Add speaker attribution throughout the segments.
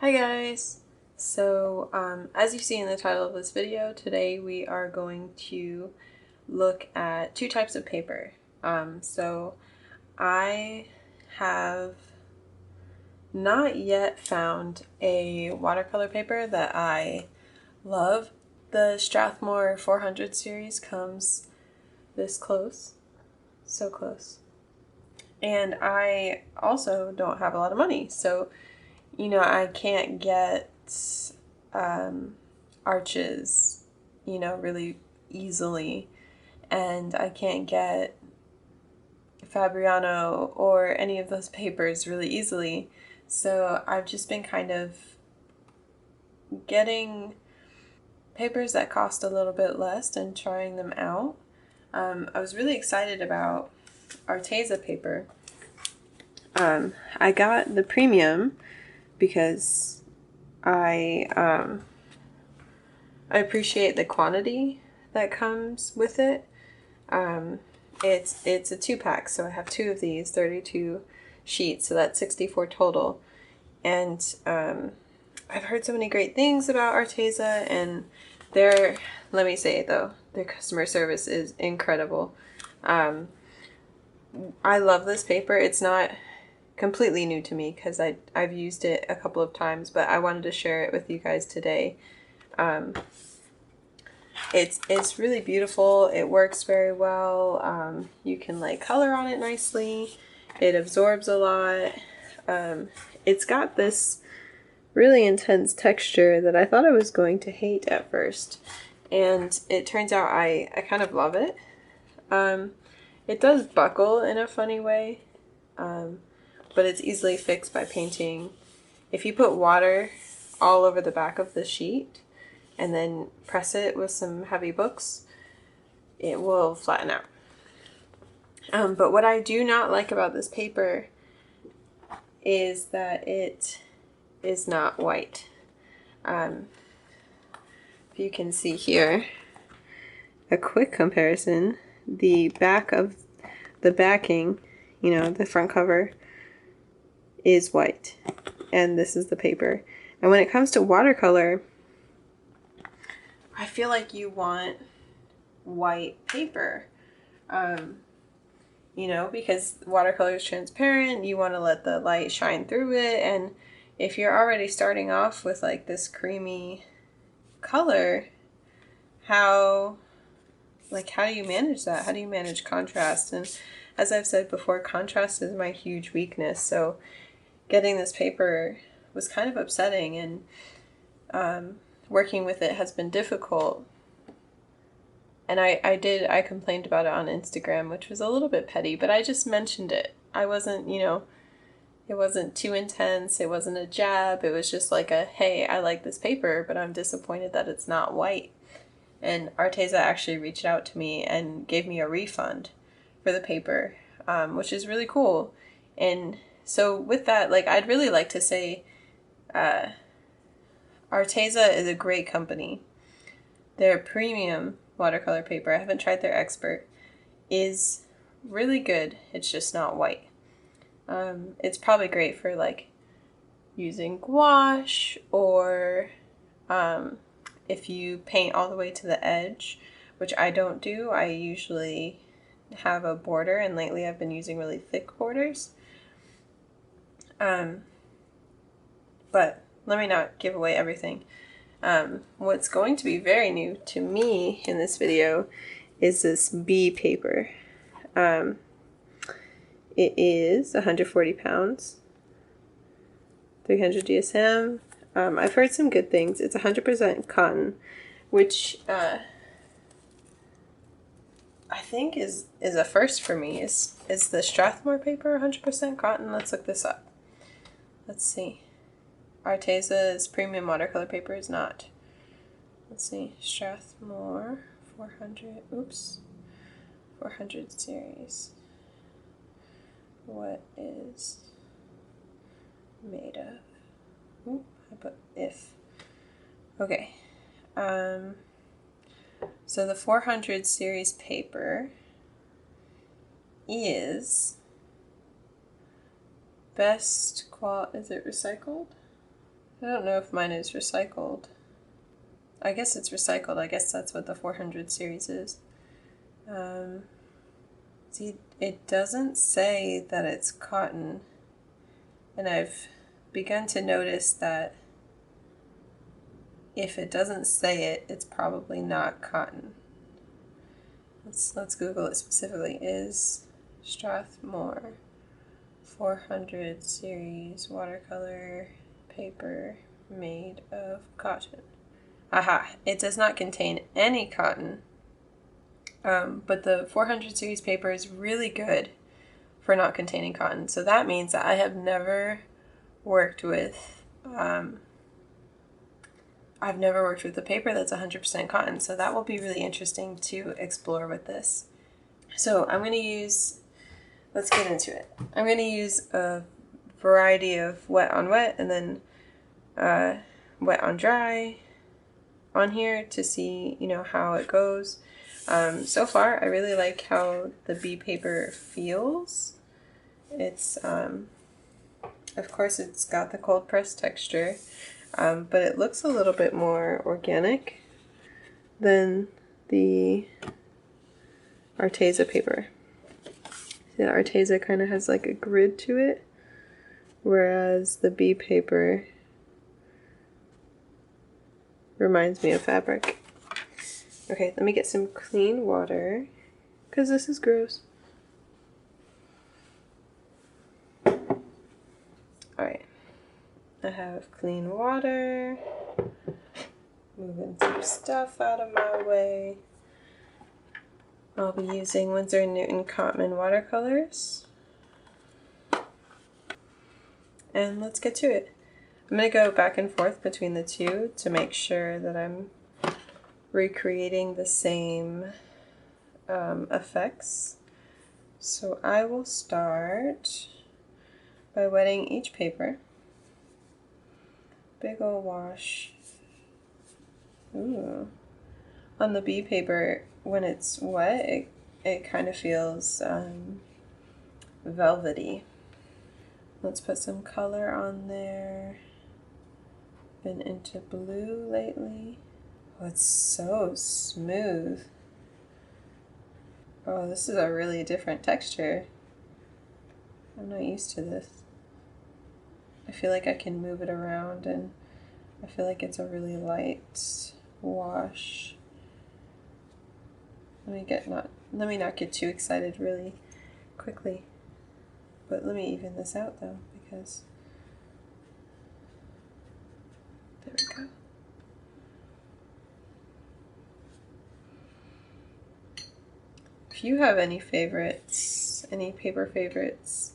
Speaker 1: Hi guys! So, as you see in the title of this video, today we are going to look at two types of paper. So I have not yet found a watercolor paper that I love. The Strathmore 400 series comes this close, so close. And I also don't have a lot of money, so I can't get arches, really easily, and I can't get Fabriano or any of those papers really easily. So I've just been kind of getting papers that cost a little bit less and trying them out. I was really excited about Arteza paper. I got the premium because I appreciate the quantity that comes with it. It's a 2-pack, so I have two of these, 32 sheets, so that's 64 total. And I've heard so many great things about Arteza, and let me say though, their customer service is incredible. I love this paper. It's not completely new to me because I've used it a couple of times, but I wanted to share it with you guys today. It's really beautiful. It works very well. You can lay color on it nicely. It absorbs a lot. It's got this really intense texture that I thought I was going to hate at first, and it turns out I kind of love it. It does buckle in a funny way, but it's easily fixed by painting. If you put water all over the back of the sheet and then press it with some heavy books, it will flatten out. But what I do not like about this paper is that it is not white. If you can see here, a quick comparison, the back of the backing, the front cover is white, and this is the paper. And when it comes to watercolor, I feel like you want white paper, because watercolor is transparent. You want to let the light shine through it, and if you're already starting off with like this creamy color, how do you manage that? How do you manage contrast? And as I've said before, contrast is my huge weakness, so getting this paper was kind of upsetting, and working with it has been difficult. And I complained about it on Instagram, which was a little bit petty, but I just mentioned it. I wasn't, it wasn't too intense. It wasn't a jab. It was just like a, hey, I like this paper, but I'm disappointed that it's not white. And Arteza actually reached out to me and gave me a refund for the paper, which is really cool. And so with that, I'd really like to say Arteza is a great company. Their premium watercolor paper, I haven't tried their expert, is really good. It's just not white. It's probably great for using gouache, or if you paint all the way to the edge, which I don't do. I usually have a border, and lately I've been using really thick borders. But let me not give away everything. What's going to be very new to me in this video is this bee paper. It is 140 pounds, 300 DSM. I've heard some good things. It's 100% cotton, which I think is a first for me. Is the Strathmore paper 100% cotton? Let's look this up. Let's see. Arteza's premium watercolor paper is not. Let's see. Strathmore 400. Oops. 400 series. What is made of? Oop, I put if. Okay. So the 400 series paper is best quality. Is it recycled? I don't know if mine is recycled. I guess it's recycled. I guess that's what the 400 series is. See, it doesn't say that it's cotton. And I've begun to notice that if it doesn't say it, it's probably not cotton. Let's Google it specifically. Is Strathmore 400 series watercolor paper made of cotton? Aha! It does not contain any cotton. But the 400 series paper is really good for not containing cotton. So that means that I have never worked with I've never worked with a paper that's 100% cotton, so that will be really interesting to explore with this. So I'm going to use, let's get into it. I'm going to use a variety of wet on wet and then wet on dry on here to see, how it goes. So far, I really like how the bee paper feels. It's, of course, it's got the cold press texture. But it looks a little bit more organic than the Arteza paper. The Arteza kind of has like a grid to it, whereas the bee paper reminds me of fabric. Okay, let me get some clean water, because this is gross. Alright. I have clean water, moving some stuff out of my way. I'll be using Winsor & Newton Cotman watercolors. And let's get to it. I'm going to go back and forth between the two to make sure that I'm recreating the same effects. So I will start by wetting each paper. Big ol' wash. Ooh. On the bee paper, when it's wet, it kind of feels velvety. Let's put some color on there. Been into blue lately. Oh, it's so smooth. Oh, this is a really different texture. I'm not used to this. I feel like I can move it around, and I feel like it's a really light wash. Let me not get too excited really quickly. But let me even this out though, because there we go. If you have any favorites, any paper favorites,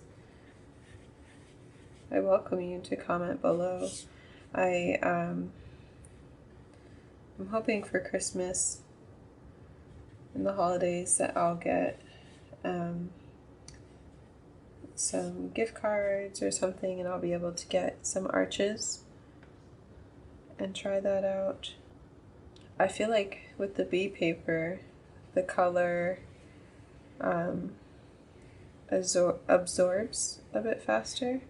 Speaker 1: I welcome you to comment below. I'm hoping for Christmas and the holidays that I'll get some gift cards or something, and I'll be able to get some arches and try that out. I feel like with the bee paper, the color absorbs a bit faster.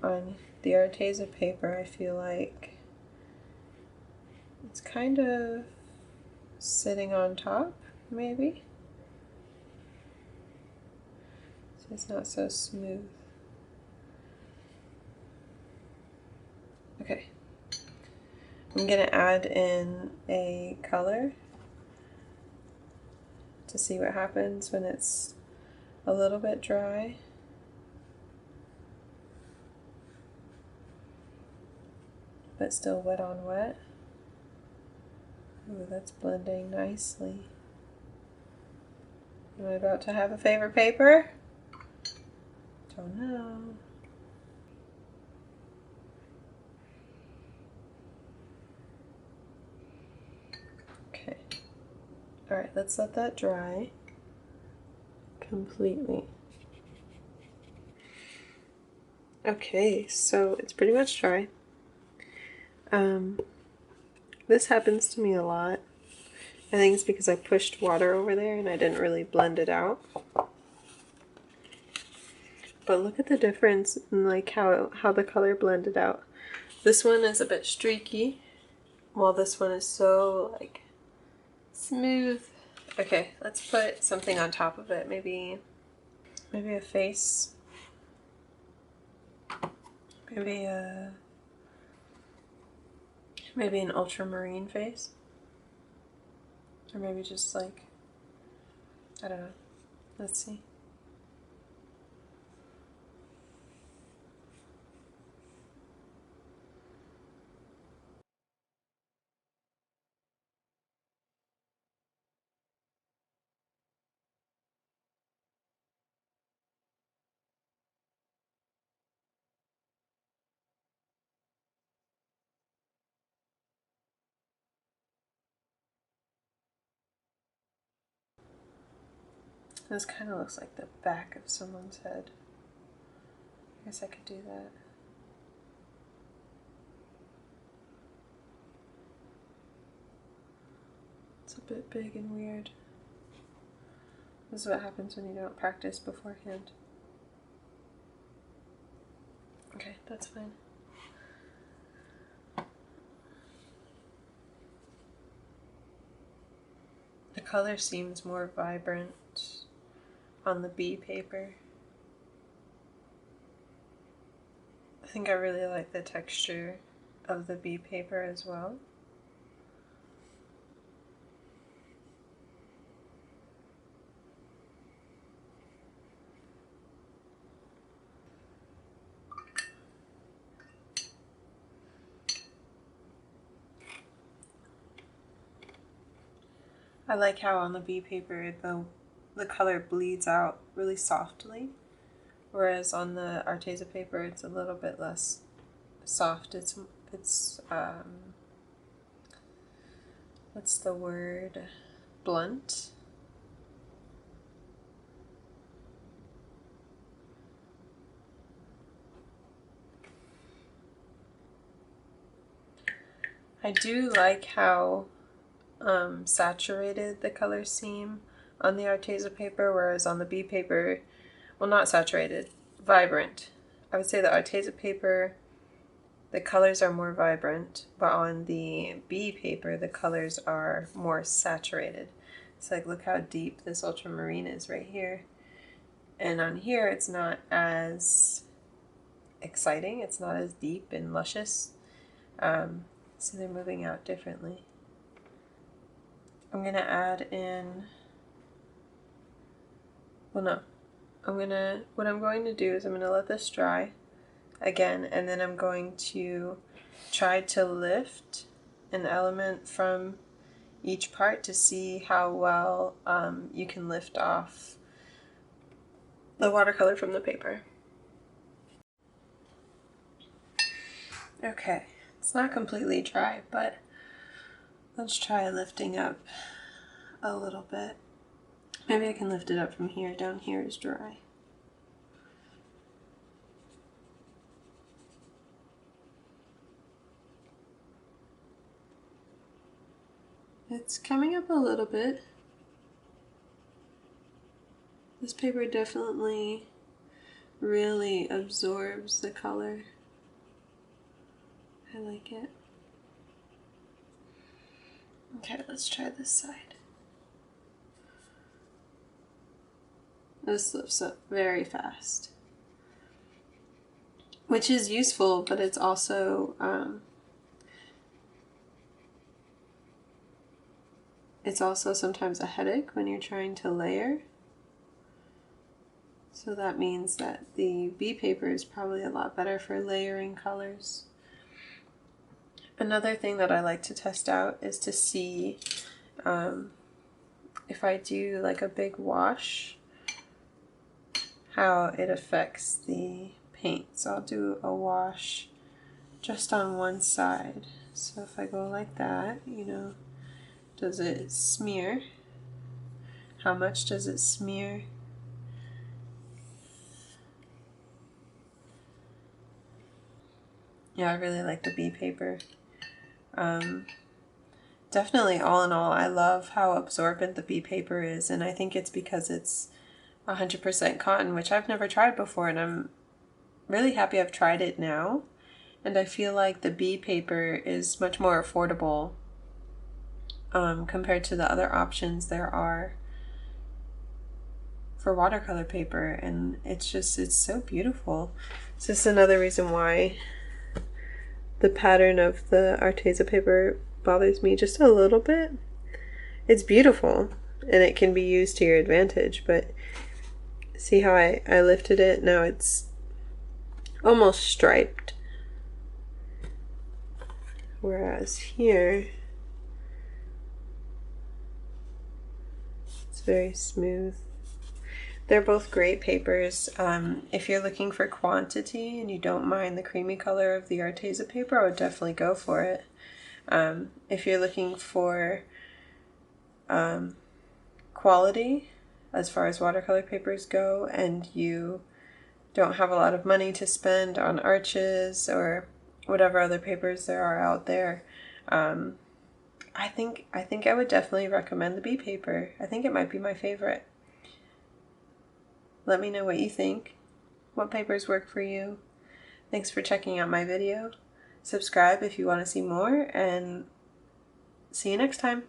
Speaker 1: On the Arteza paper, I feel like it's kind of sitting on top, maybe. So it's not so smooth. Okay. I'm going to add in a color to see what happens when it's a little bit dry. But still wet on wet. Ooh, that's blending nicely. Am I about to have a favorite paper? Don't know. Okay. Alright, let's let that dry completely. Okay, so it's pretty much dry. This happens to me a lot. I think it's because I pushed water over there and I didn't really blend it out. But look at the difference in like how the color blended out. This one is a bit streaky, while this one is so like smooth. Okay, let's put something on top of it. Maybe a face. Maybe an ultramarine face. Or maybe just like, I don't know. Let's see. This kind of looks like the back of someone's head. I guess I could do that. It's a bit big and weird. This is what happens when you don't practice beforehand. Okay, that's fine. The color seems more vibrant on the B paper. I think I really like the texture of the B paper as well. I like how on the B paper the color bleeds out really softly, whereas on the Arteza paper it's a little bit less soft. It's what's the word? Blunt. I do like how saturated the colors seem on the Arteza paper, whereas on the B paper, well, not saturated, vibrant. I would say the Arteza paper, the colors are more vibrant, but on the B paper, the colors are more saturated. It's like, look how deep this ultramarine is right here. And on here, it's not as exciting. It's not as deep and luscious. So they're moving out differently. I'm gonna add in, well no, what I'm going to do is I'm gonna let this dry again, and then I'm going to try to lift an element from each part to see how well you can lift off the watercolor from the paper. Okay, it's not completely dry, but let's try lifting up a little bit. Maybe I can lift it up from here. Down here is dry. It's coming up a little bit. This paper definitely really absorbs the color. I like it. Okay, let's try this side. This lifts up very fast, which is useful, but it's also sometimes a headache when you're trying to layer. So that means that the B paper is probably a lot better for layering colors. Another thing that I like to test out is to see if I do like a big wash, how it affects the paint. So I'll do a wash just on one side. So if I go like that, you know, does it smear? How much does it smear? Yeah, I really like the B paper. Definitely, all in all, I love how absorbent the B paper is, and I think it's because it's 100% cotton, which I've never tried before, and I'm really happy I've tried it now. And I feel like the B paper is much more affordable compared to the other options there are for watercolor paper, and it's so beautiful. It's just another reason why the pattern of the Arteza paper bothers me just a little bit. It's beautiful and it can be used to your advantage, but see how I lifted it? Now it's almost striped. Whereas here, it's very smooth. They're both great papers. If you're looking for quantity and you don't mind the creamy color of the Arteza paper, I would definitely go for it. If you're looking for quality as far as watercolor papers go and you don't have a lot of money to spend on arches or whatever other papers there are out there, I think I would definitely recommend the B paper. I think it might be my favorite. Let me know what you think. What papers work for you? Thanks for checking out my video. Subscribe if you want to see more, and see you next time.